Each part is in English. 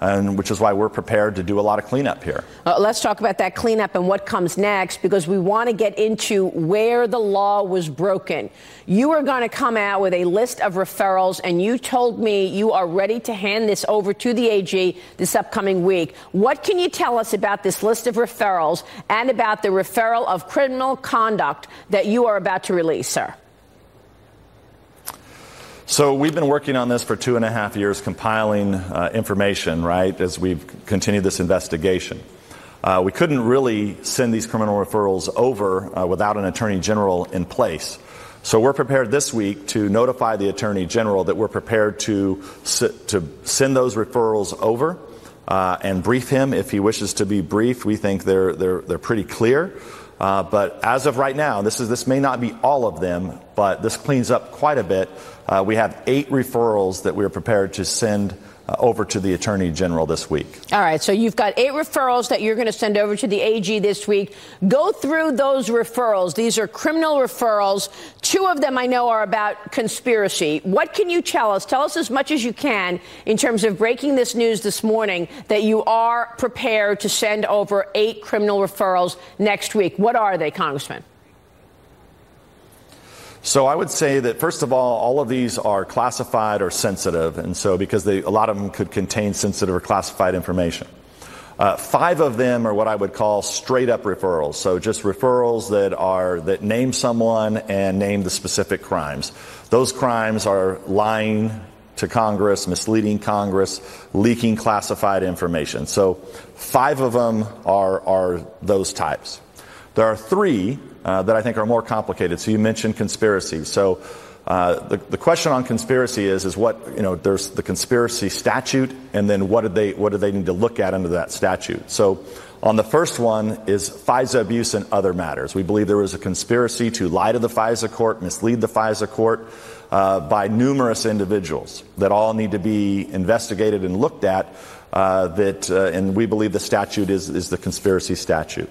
and which is why we're prepared to do a lot of cleanup here. Let's talk about that cleanup and what comes next, because we want to get into where the law was broken. You are going to come out with a list of referrals, and you told me you are ready to hand this over to the AG this upcoming week. What can you tell us about this list of referrals and about the referral of criminal conduct that you are about to release, sir? So we've been working on this for 2.5 years, compiling information, right, as we've continued this investigation. We couldn't really send these criminal referrals over without an attorney general in place. So we're prepared this week to notify the attorney general that we're prepared to send those referrals over and brief him if he wishes to be briefed. We think they're pretty clear. But as of right now, this may not be all of them, but this cleans up quite a bit. We have 8 referrals that we're prepared to send over to the Attorney General this week. All right, so you've got 8 referrals that you're going to send over to the AG this week. Go through those referrals. These are criminal referrals. 2 of them I know are about conspiracy. What can you tell us? Tell us as much as you can in terms of breaking this news this morning that you are prepared to send over 8 criminal referrals next week. What are they, Congressman? So I would say that, first of all of these are classified or sensitive, and so because a lot of them could contain sensitive or classified information. 5 of them are what I would call straight-up referrals, so just referrals that name someone and name the specific crimes. Those crimes are lying to Congress, misleading Congress, leaking classified information. So 5 of them are those types. There are 3 that I think are more complicated. So you mentioned conspiracy. So the question on conspiracy is what, there's the conspiracy statute, and then what do they need to look at under that statute? So on the first one is FISA abuse and other matters. We believe there was a conspiracy to lie to the FISA court, mislead the FISA court by numerous individuals that all need to be investigated and looked at, and we believe the statute is the conspiracy statute.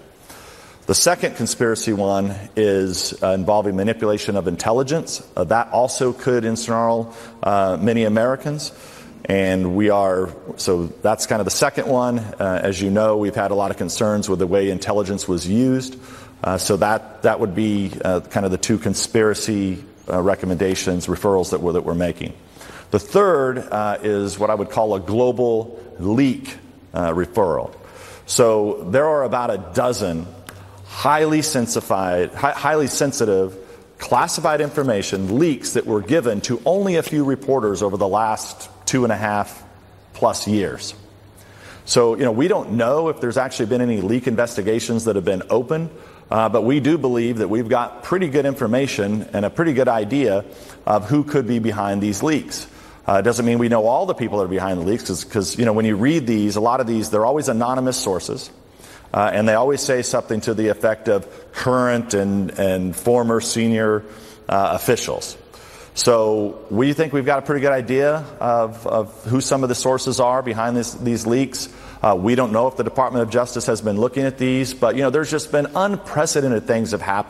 The second conspiracy one is involving manipulation of intelligence. That also could ensnarl many Americans. And so that's kind of the second one. As you know, we've had a lot of concerns with the way intelligence was used. So that would be kind of the 2 conspiracy recommendations, referrals that we're making. The third is what I would call a global leak referral. So there are about a dozen highly sensitive, classified information leaks that were given to only a few reporters over the last 2.5+ years. So, we don't know if there's actually been any leak investigations that have been open, but we do believe that we've got pretty good information and a pretty good idea of who could be behind these leaks. It doesn't mean we know all the people that are behind the leaks, because when you read these, a lot of these, they're always anonymous sources. And they always say something to the effect of current and former senior officials. So we think we've got a pretty good idea of who some of the sources are behind these leaks. We don't know if the Department of Justice has been looking at these, but there's just been unprecedented things have happened.